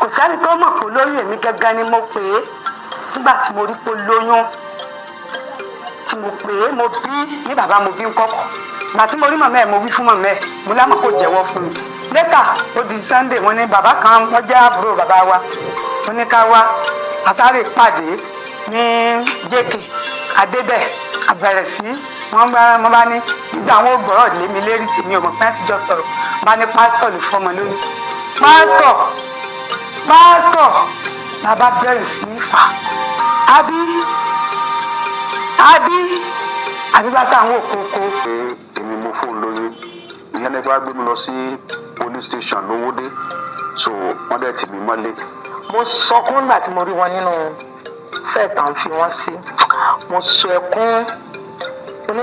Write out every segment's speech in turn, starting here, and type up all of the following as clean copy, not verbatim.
kò sẹ́ni tó mọ̀ pé lóyún èmi gángan ni mo pè é nígbà tí mo rí pé lóyún tí mo pè é mo bí ní bàbá mo bí ń kọ́kọ́ ìgbà tí mo rí màmá ẹ̀ mo wí fún màmá ẹ̀ mo lámọ̀ kó jẹ́wọ́ fún mi lẹ́tà ó di Sunday wọ́n ní bàbá kan wọ́n jẹ́ àbúrò bàbá wa wọ́n ní ká wá àsáré pàdé ní jẹ́kì adébẹ̀ àbẹ̀rẹ̀ sí wọ́n bá ní nígbà àwọn ògbọ́rọ̀ lé mi lérí tèmi ò mọ̀ pé àtijọ́ sọ̀rọ̀ bá ní pásítọ̀ lè fọmọ lórí pásítọ̀ bàbá bẹ̀rẹ̀ sí ní fà àbí bá sáwọn òkòkò. èmi mo fóun lóyún ìyẹn ní bá gbé mi lọ sí police station lówódé so wọ́n dẹ̀ tì mí mọ́lé. mo sọkún nígbà tí mo rí wọn nínú sẹ́ẹ̀tà ń fi wọ́n sí mo sọ ẹkún mo ní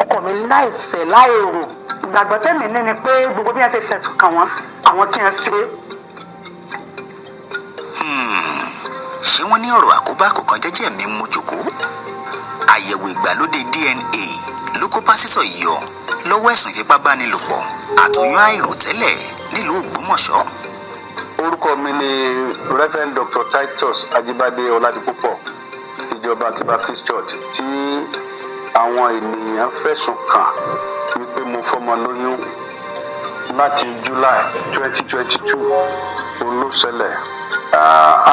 ọkọ mi láìṣẹ̀ láìrò. ìgbàgbọ́ tẹ̀mí ní ni pé gbogbo bí wọ́n ṣe fẹ̀sùn kàn wọ́n àwọn kí wọ́n ṣe. ṣé wọ́n ní ọ̀rọ̀ àkóbá kọ̀ọ̀kan jẹ́jẹ́ mi mú jòkó? àyẹ̀wò ìgbàlódé DNA ló kó pásítọ̀ yọ lọ́wọ́ ẹ̀sùn ìfipábánilòpọ̀ àtòyún àìròtẹ́lẹ̀ nílùú Ògbómọ̀ṣọ́. orúkọ mi ni Reverend Dr. Titus Ajibade Ọládipúpọ̀ ìjọba Baptist Church tí àwọn ènìyàn fẹ̀sùn kàn wípé mo fọmọ lóyún láti July 2022 òun ló ṣẹlẹ̀.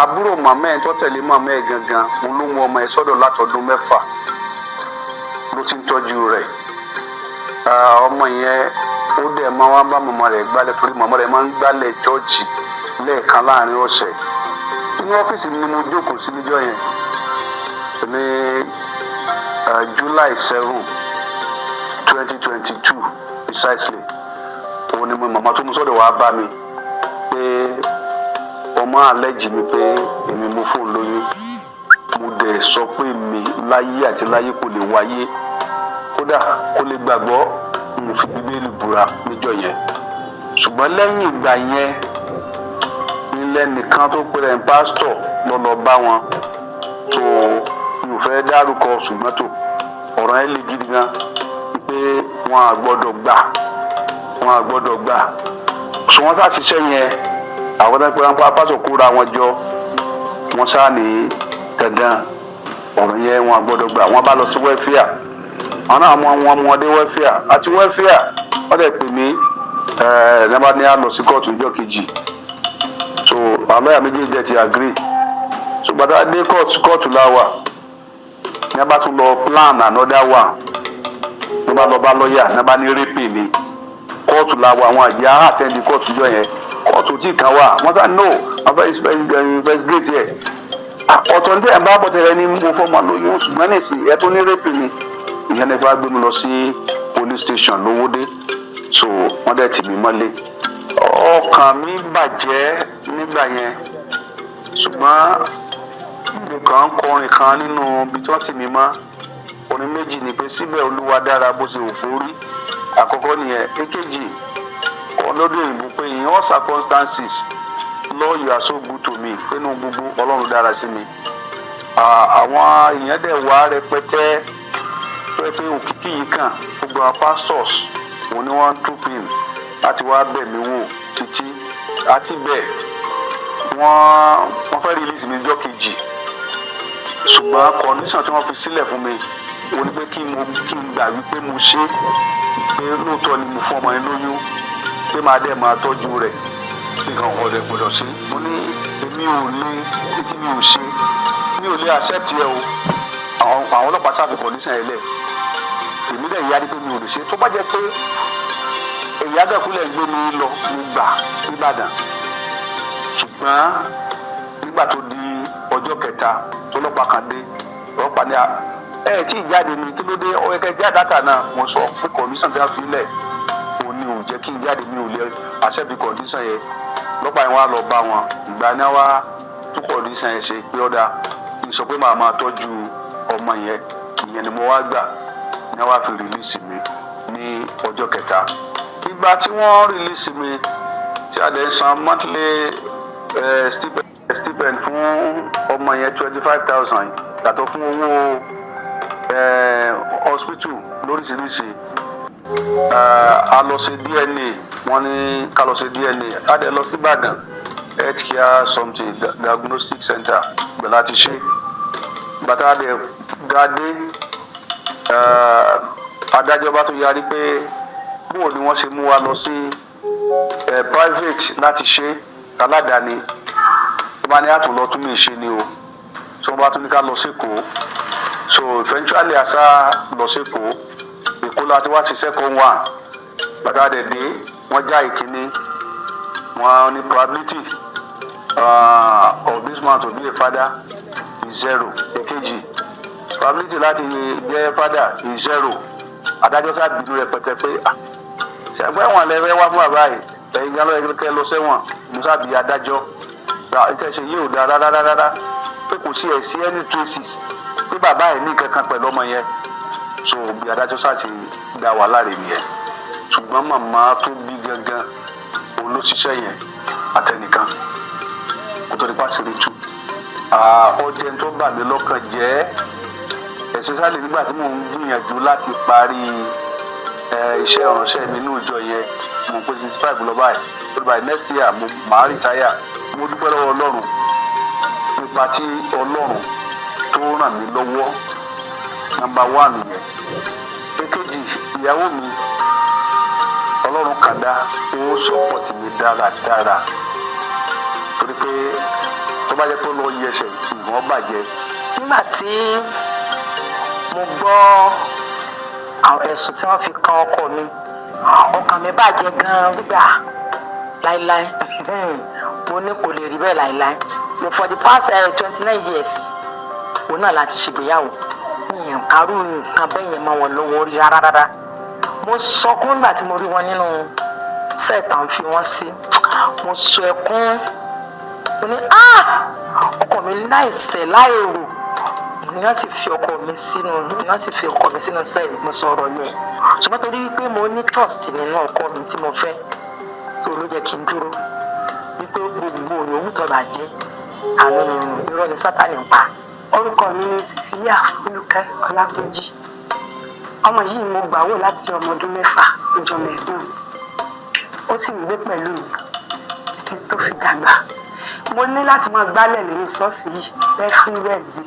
àbúrò màmá ẹ̀ tó tẹ̀lé màmá ẹ̀ gangan òun ló mú ọmọ ẹ̀ sọ́dọ̀ látọdún 6 ló ti ń tọ́jú rẹ̀. ọmọ yẹn ó dẹ̀ máa wá bá màmá rẹ̀ gbálẹ̀ torí màmá rẹ̀ máa ń gbálẹ̀ chọ́ọ̀chì lẹ́ẹ̀kan láàrin ọ̀sẹ̀. ní ọ́fíìsì mi ni mo jókòó sí níjọ́ yẹn ní July 7 2022 precisely òun ni mo màmá tó mú sọ́dọ̀ wá bá mi pé ọmọ àlẹ́jì mi pé èmi mo fóun lóyún mo dẹ̀ sọ pé mi láyé àti láyé kò lè wáyé kódà kó lè gbàgbọ́ mo fi bíbélì búra níjọ́ yẹn ṣùgbọ́n lẹ́yìn ìgbà yẹn ilẹ̀ nìkan tó pèrè ń pásítọ̀ lọ́lọ́ bá wọn tó mi ò fẹ́ dárúkọ ṣùgbọ́n tó ọ̀rọ̀ ẹ̀ lè gidi gan pé wọn à gbọ́dọ̀ gbà ṣùgbọ́n tá a ti ṣe yẹn àwọn tó ń pè wọn pásítọ̀ kóra wọn jọ wọn sáà ní dandan ọ̀rọ̀ yẹn wọn à gbọ́dọ̀ gbà wọn bá lọ sí wẹ́fíà àwọn náà wọn mú wọn dé wẹ́fíà àti wẹ́fíà wọ́n dẹ̀ pè mí nígbà ní a lọ sí kóòtù ìjọ kejì so àwọn lọ́yà méjèèjì dẹ̀ ti agree ṣùgbọ́n tá a dé kóòtù láwà ní a bá tún lọ plan another one ní a bá lọ bá lọ́yà ní a bá ní rẹ́pì mi kóòtù láwà àwọn àjẹ́ àtẹ́ndì kóòtù ìjọ yẹn kóòtù tí kan wà wọ́n sá no wọ́n fẹ́ investigate yẹ ọ̀tọ̀ ní ẹ̀ bá bọ̀tẹ̀rẹ̀ ní mo fọmọ lóyún ṣùgbọ́n ní ìsìn ẹ̀ tó ní rẹ́pì mi ìyẹn ní fẹ́ gbé mi lọ sí police station lówódé so wọ́n dẹ̀ tì mí mọ́lé ọkàn mi bàjẹ́ nígbà yẹn ṣùgbọ́n mo kàn ń kọrin kan nínú ibi tí wọ́n tì mí mọ́ orin méjì ni pé síbẹ̀ Olúwa dára bó ṣe òkú rí àkọ́kọ́ nìyẹn èkejì ọlọ́dún òyìnbó pé in all circumstances Lord you are so good to me pé inú gbogbo Ọlọ́run dára sí mi àwọn èèyàn dẹ̀ wá rẹpẹtẹ pé òkìkí yìí kàn gbogbo àwọn pastors òun ni wọ́n troop in láti wá bẹ̀ mí wò títí àti bẹ́ẹ̀ wọ́n fẹ́ release mi lọ́jọ́ kejì ṣùgbọ́n condition tí wọ́n fi sílẹ̀ fún mi òun ni pé kí n gbà wípé mo ṣe pé lóòótọ́ ni mo fún ọmọ yẹn lóyún pé máa dẹ̀ máa tọ́jú rẹ̀ nǹkan ọ̀rẹ́ gbọ́dọ̀ sí mo ní èmi ò lè kí mi ò ṣe mi ò lè accept yẹ o àwọn ọlọ́pàá sáfì condition yẹn lẹ̀ èmi dẹ̀ yára pé mi ò lè ṣe tó bá jẹ́ pé èyí àgàkúlẹ̀ gbé mi lọ nígbà nìbàdàn ṣùgbọ́n nígbà tó di ọjọ́ kẹta tó lọ́pàá kan dé lọ́pàá ní tí ìjáde ni kí ló dé ọ̀rẹ́kẹ́ jáde àtà náà mo sọ pé condition tí wọ́n fi lẹ̀ òun ni ò jẹ́ kí n jáde mi ò lè accept condition yẹn lọ́pàá yẹn wá lọ bá wọn ìgbà náà wá tó condition yẹn ṣe pé ọ̀dà kí n sọ pé màá máa tọ́jú ọmọ yẹn ìyẹn ni mo wá gbà ní wọ́n fi release mi ní ọjọ́ kẹta ìgbà tí wọ́n release mi tí a lè san monthly stipend fún ọmọ yẹn 25,000 yàtọ̀ fún owó hospital lóríṣiríṣi a lọ ṣe DNA wọ́n ní ká lọ ṣe DNA a dẹ̀ lọ sí Ìbàdàn health care something diagnostic center gbẹ̀ láti ṣe bàtà dẹ̀ gàdé adájọ́ bá tó yarí pé bóò ni wọ́n ṣe mú wa lọ sí private láti ṣe aládàáni tó bá ní àtúnlọ tún lè ṣe ni o tí wọ́n bá tún ní ká lọ sékòó so eventually àṣà lọ sékòó èkó láti wá sí second one bàtà dẹ̀ dé wọ́n já ìkíní wọ́n ní probability of this man to be a father is 0 èkejì probability láti jẹ́ father is 0 adájọ́ sábìdú rẹpẹtẹ pé ṣàgbẹ́ wọn lẹ́rẹ́ wá fún bàbá yìí ẹ̀yin gan lọ́yẹ̀ kẹ́ lọ sẹ́wọ̀n musa bíi adájọ́ ìtẹ̀sẹ̀ yìí ò dáa rárá pé kò sí ẹ̀sí any traces pé bàbá yìí ní kankan pẹ̀lú ọmọ yẹn so bí adájọ́ sáti dá wà láre nìyẹn ṣùgbọ́n màmá tó bí gangan òun ló ṣiṣẹ́ yẹn àtẹnìkan kó tó di pàṣírí tú ọjẹ́ tó bà mí lọ́kàn jẹ́ especially nígbà tí mò ń gbìyànjú láti parí iṣẹ́ ìránṣẹ́ mi nínú ìjọ yẹn mo pé 65 lọ báyìí by next year mo máa retire mo dúpẹ́ lọ́wọ́ ọlọ́run nípa tí ọlọ́run tó ràn mí lọ́wọ́ number 1 yẹn èkejì ìyàwó mi ọlọ́run kàdá ó support mi dáradára torí pé tó bá jẹ́ pé lọ́ọ́ yẹ ẹsẹ̀ ìwọ̀n bàjẹ́. nígbà tí mo gbọ́ àwọn ẹ̀sùn tí wọ́n fi kan ọkọ mi ọkàn mi bàjẹ́ gan-an gbígbà láíláí mo ní kò lè rí bẹ́ẹ̀ láíláí mo for the past 29 years òun náà láti ṣègbéyàwó kárú nǹkan bẹ́ẹ̀ yẹn mọ́ wọn lọ́wọ́ rí rárá mo sọkún nígbà tí mo rí wọn nínú sẹ́ẹ̀tà ń fi wọ́n sí mo sọ ẹkún mo ní ọkọ mi láìṣẹ̀ láìrò ìyá sì fi ọkọ mi sínú sẹ́ẹ̀lì mo sọ̀rọ̀ yẹn ṣùgbọ́n torí wípé mo ní trust nínú ọkọ mi tí mo fẹ́ tó ló jẹ́ kí n dúró wípé gbogbo òyìnbó tó bá jẹ́ àwọn irọ́ ni Sátánì ń pa. orúkọ mi ni Cecilia Olùkẹ́ Ọlápẹ́jì ọmọ yìí mo gbà wò láti ọmọ ọdún 6 ọjọ́ mẹ́ẹ̀ẹ́dọ́gbọ̀n ó sì ń gbé pẹ̀lú mi títí tó fi dàgbà mo ní láti máa gbálẹ̀ nínú ṣọ́ọ̀ṣì yìí every Wednesday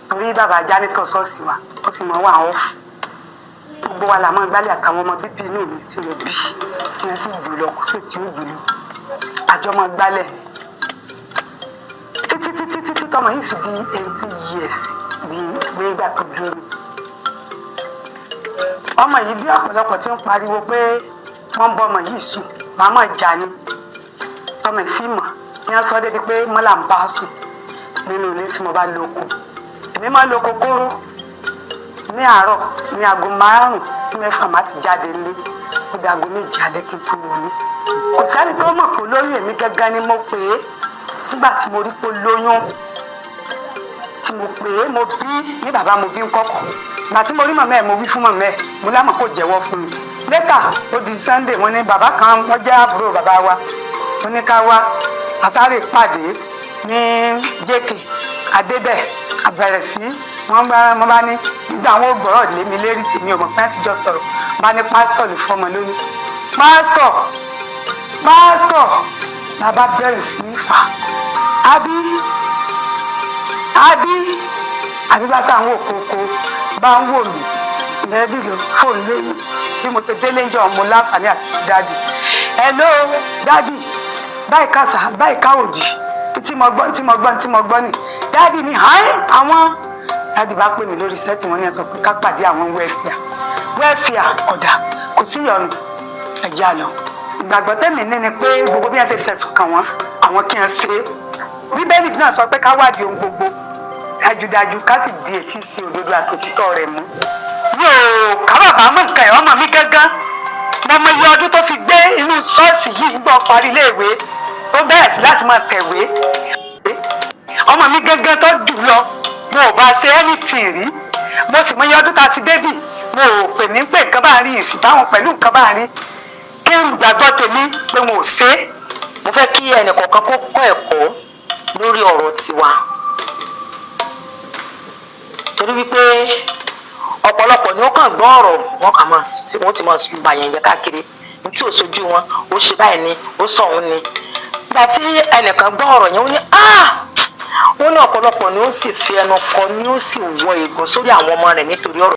torí bàbá jánítọ̀ ṣọ́ọ̀ṣì wa ó sì máa wà ọ́fù gbogbo wa là máa gbálẹ̀ àtàwọn ọmọ bíbí inú mi tí mo bí tí wọ́n sì jù lọ kó sì tí ó jù lọ àjọ máa gbálẹ̀ títí tọmọ yìí fi di 80 years di gbégbà tó dúró ọmọ yìí bí ọ̀pọ̀lọpọ̀ tí ń pariwo pé wọ́n ń bọ́ ọmọ yìí sùn màmá ìjà ni ọmọ ìsì mọ̀ ní wọ́n sọ débi pé mọ́là ń bá sùn nínú ilé tí mo bá lóko èmi máa lóko kóró ní àárọ̀ ní aago 5 sí 6 má ti jáde nílé ó di aago 2 alẹ́ kí n tó wọlé kò sẹ́ni tó mọ̀ pé lóyún èmi gángan ni mo pè é nígbà tí mo rí pé lóyún tí mo pè é mo bí ní bàbá mo bí ń kọ́kọ́ gbà tí mo rí màmá ẹ̀ mo wí fún màmá ẹ̀ mo lámọ̀ kó jẹ́wọ́ fún mi lẹ́tà ó di Sunday wọ́n ní bàbá kan wọ́n jẹ́ àbúrò bàbá wa wọ́n ní ká wá àsáré pàdé ní jẹ́kì adébẹ̀ àbẹ̀rẹ̀ sí wọ́n bá ní nígbà àwọn ògbọ́rọ̀ lé mi lérí tèmi ò mọ̀ pé àti jọ sọ̀rọ̀ bá ní pásítọ̀ ní fọmọ lónìí pásítọ̀ bàbá bẹ̀rẹ̀ sí ní fà àbí bá sáà ń wò kókó bá ń wò mí lẹ́bí ló fóònù lóyún bí mo ṣe délé ń jọ ọmọ láǹfààní àti dáàdì hello dáàdì báyìí kásá báyìí káwòdì tí mo gbọ́ ni dáàdì ni àwọn dáàdì bá pè mí lórí sẹ́ẹ̀tì wọn ní ẹ̀sọ́ pé ká pàdé àwọn wẹ́ẹ̀fìà ọ̀dà kò sí ìyọnu ẹ̀jẹ̀ àlọ́ ìgbàgbọ́ tẹ̀mí ní ni pé gbogbo bí wọ́n ṣe fẹ̀sùn kàn wọ́n àwọn kí wọ́n ṣe é bíbélì náà sọ pé ká wádìí ohun gbogbo dájúdájú ká sì di èsì sí òdodo àtòtítọ́ rẹ̀ mú. yóò kábàbà mú nǹkan ẹ̀ ọmọ mi gángan mo mọ iye ọdún tó fi gbé inú ṣọ́ọ̀ṣì yìí gbọ́ parí iléèwé ó bẹ̀rẹ̀ sí láti máa tẹ̀wé ọmọ mi gángan tó jù lọ mo ò bá ṣe anything rí mo sì mọ iye ọdún tá a ti débì mo ò pè ní pé nǹkan bá rí ìsìn báwọn pẹ̀lú nǹkan bá rí kí n gbàgbọ́ tèmi pé mo ò ṣe é. mo fẹ́ kí ẹnìkọ̀ọ̀kan kó kọ́ ẹ̀kọ́ lórí ọ̀rọ̀ tiwa torí wípé ọ̀pọ̀lọpọ̀ ni ó kàn gbọ́ ọ̀rọ̀ wọ́n ti máa bà yẹn jẹ́ káàkiri ní tí ò sojú wọn ó ṣe báyìí ni ó sọ òun ni ìgbà tí ẹnìkan gbọ́ ọ̀rọ̀ yẹn ó ní ó ní ọ̀pọ̀lọpọ̀ ni ó sì fi ẹnu kọ ni ó sì wọ ègún sórí àwọn ọmọ rẹ̀ nítorí ọ̀rọ̀